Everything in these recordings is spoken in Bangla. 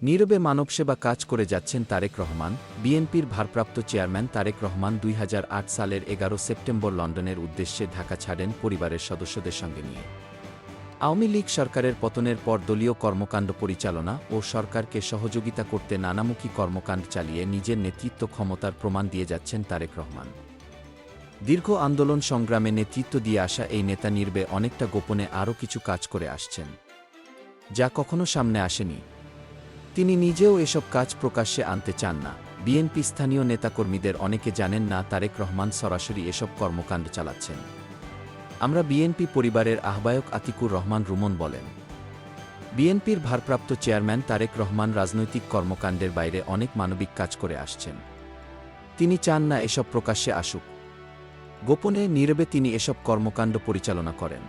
নীরবে মানবসেবা কাজ করে যাচ্ছেন তারেক রহমান। বিএনপির ভারপ্রাপ্ত চেয়ারম্যান তারেক রহমান ২০০৮ সালের ১১ সেপ্টেম্বর লন্ডনের উদ্দেশ্যে ঢাকা ছাড়েন পরিবারের সদস্যদের সঙ্গে নিয়ে। আওয়ামী লীগ সরকারের পতনের পর দলীয় কর্মকাণ্ড পরিচালনা ও সরকারকে সহযোগিতা করতে নানামুখী কর্মকাণ্ড চালিয়ে নিজের নেতৃত্ব ক্ষমতার প্রমাণ দিয়ে যাচ্ছেন তারেক রহমান। দীর্ঘ আন্দোলন সংগ্রামে নেতৃত্ব দিয়ে আসা এই নেতা নীরবে অনেকটা গোপনে আরও কিছু কাজ করে আসছেন, যা কখনো সামনে আসেনি। তিনি নিজেও এসব কাজ প্রকাশ্যে আনতে চান না। বিএনপি স্থানীয় নেতাকর্মীদের অনেকে জানেন না তারেক রহমান সরাসরি এসব কর্মকাণ্ড চালাচ্ছেন। আমরা বিএনপি পরিবারের আহ্বায়ক আতিকুর রহমান রুমন বলেন, বিএনপির ভারপ্রাপ্ত চেয়ারম্যান তারেক রহমান রাজনৈতিক কর্মকাণ্ডের বাইরে অনেক মানবিক কাজ করে আসছেন। তিনি চান না এসব প্রকাশ্যে আসুক। গোপনে নীরবে তিনি এসব কর্মকাণ্ড পরিচালনা করেন।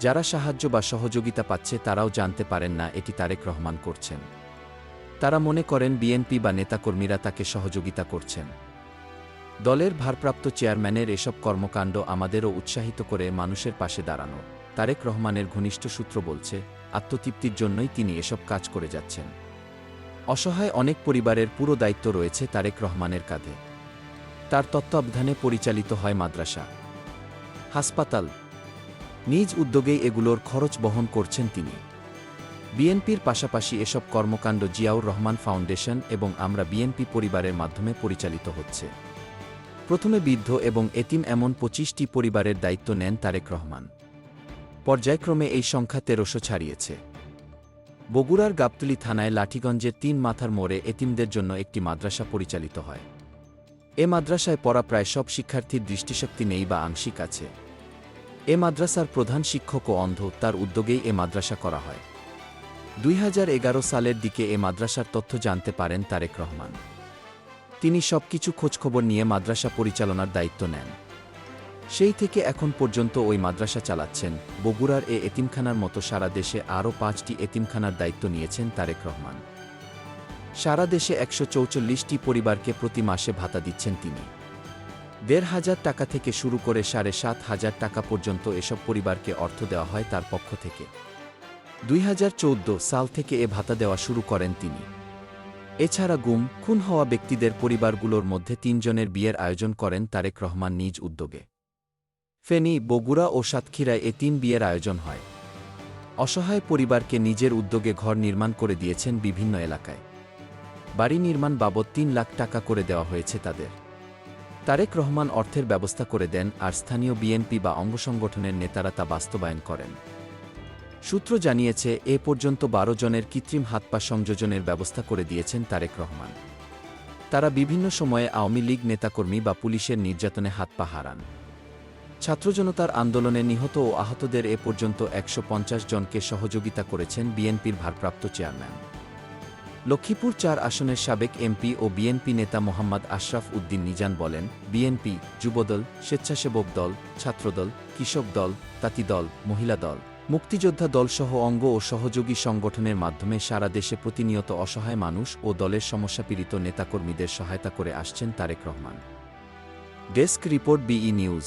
যারা সাহায্য বা সহযোগিতা পাচ্ছে তারাও জানতে পারেন না এটি তারেক রহমান করছেন। তারা মনে করেন বিএনপি বা নেতাকর্মীরা তাকে সহযোগিতা করছেন। দলের ভারপ্রাপ্ত চেয়ারম্যানের এসব কর্মকাণ্ড আমাদেরও উৎসাহিত করে মানুষের পাশে দাঁড়ানো। তারেক রহমানের ঘনিষ্ঠ সূত্র বলছে, আত্মতৃপ্তির জন্যই তিনি এসব কাজ করে যাচ্ছেন। অসহায় অনেক পরিবারের পুরো দায়িত্ব রয়েছে তারেক রহমানের কাঁধে। তার তত্ত্বাবধানে পরিচালিত হয় মাদ্রাসা, হাসপাতাল। নিজ উদ্যোগেই এগুলোর খরচ বহন করছেন তিনি। বিএনপির পাশাপাশি এসব কর্মকাণ্ড জিয়াউর রহমান ফাউন্ডেশন এবং আমরা বিএনপি পরিবারের মাধ্যমে পরিচালিত হচ্ছে। প্রথমে বৃদ্ধ এবং এতিম এমন ২৫টি পরিবারের দায়িত্ব নেন তারেক রহমান। পর্যায়ক্রমে এই সংখ্যা ১৩০০ ছাড়িয়েছে। বগুড়ার গাবতলী থানায় লাঠিগঞ্জের ৩ মাথার মোড়ে এতিমদের জন্য একটি মাদ্রাসা পরিচালিত হয়। এ মাদ্রাসায় পড়া প্রায় সব শিক্ষার্থীর দৃষ্টিশক্তি নেই বা আংশিক আছে। এ মাদ্রাসার প্রধান শিক্ষকও অন্ধ, তার উদ্যোগেই এ মাদ্রাসা করা হয়। ২০১১ সালের দিকে এ মাদ্রাসার তথ্য জানতে পারেন তারেক রহমান। তিনি সবকিছু খোঁজখবর নিয়ে মাদ্রাসা পরিচালনার দায়িত্ব নেন। সেই থেকে এখন পর্যন্ত ওই মাদ্রাসা চালাচ্ছেন। বগুড়ার এ এতিমখানার মতো সারা দেশে আরও ৫টি এতিমখানার দায়িত্ব নিয়েছেন তারেক রহমান। সারা দেশে ১৪৪টি পরিবারকে প্রতি মাসে ভাতা দিচ্ছেন তিনি। ১,৫০০ টাকা থেকে শুরু করে ৭,৫০০ টাকা পর্যন্ত এসব পরিবারকে অর্থ দেওয়া হয় তার পক্ষ থেকে। ২০১৪ সাল থেকে এ ভাতা দেওয়া শুরু করেন তিনি। এছাড়া গুম, খুন হওয়া ব্যক্তিদের পরিবারগুলোর মধ্যে ৩ জনের বিয়ের আয়োজন করেন তারেক রহমান নিজ উদ্যোগে। ফেনী, বগুড়া ও সাতক্ষীরায় এ ৩ বিয়ের আয়োজন হয়। অসহায় পরিবারকে নিজের উদ্যোগে ঘর নির্মাণ করে দিয়েছেন বিভিন্ন এলাকায়। বাড়ি নির্মাণ বাবদ ৩ লাখ টাকা করে দেওয়া হয়েছে তাদের। তারেক রহমান অর্থের ব্যবস্থা করে দেন আর স্থানীয় বিএনপি বা অঙ্গসংগঠনের নেতারা তা বাস্তবায়ন করেন। সূত্র জানিয়েছে, এ পর্যন্ত ১২ জনের কৃত্রিম হাত-পা সংযোজনের ব্যবস্থা করে দিয়েছেন তারেক রহমান। তারা বিভিন্ন সময়ে আওয়ামী লীগ নেতাকর্মী বা পুলিশের নির্যাতনে হাত-পা হারান। ছাত্রজনতার আন্দোলনে নিহত ও আহতদের এ পর্যন্ত ১৫০ জনকে সহযোগিতা করেছেন বিএনপির ভারপ্রাপ্ত চেয়ারম্যান। লক্ষ্মীপুর ৪ আসনের সাবেক এমপি ও বিএনপি নেতা মোহাম্মদ আশরাফ উদ্দিন নিজান বলেন, বিএনপি, যুবদল, স্বেচ্ছাসেবক দল, ছাত্রদল, কৃষক দল, তাঁতি দল, মহিলা দল, মুক্তিযোদ্ধা দলসহ অঙ্গ ও সহযোগী সংগঠনের মাধ্যমে সারা দেশে প্রতিনিয়ত অসহায় মানুষ ও দলের সমস্যাপীড়িত নেতাকর্মীদের সহায়তা করে আসছেন তারেক রহমান। ডেস্ক রিপোর্ট, বিই নিউজ।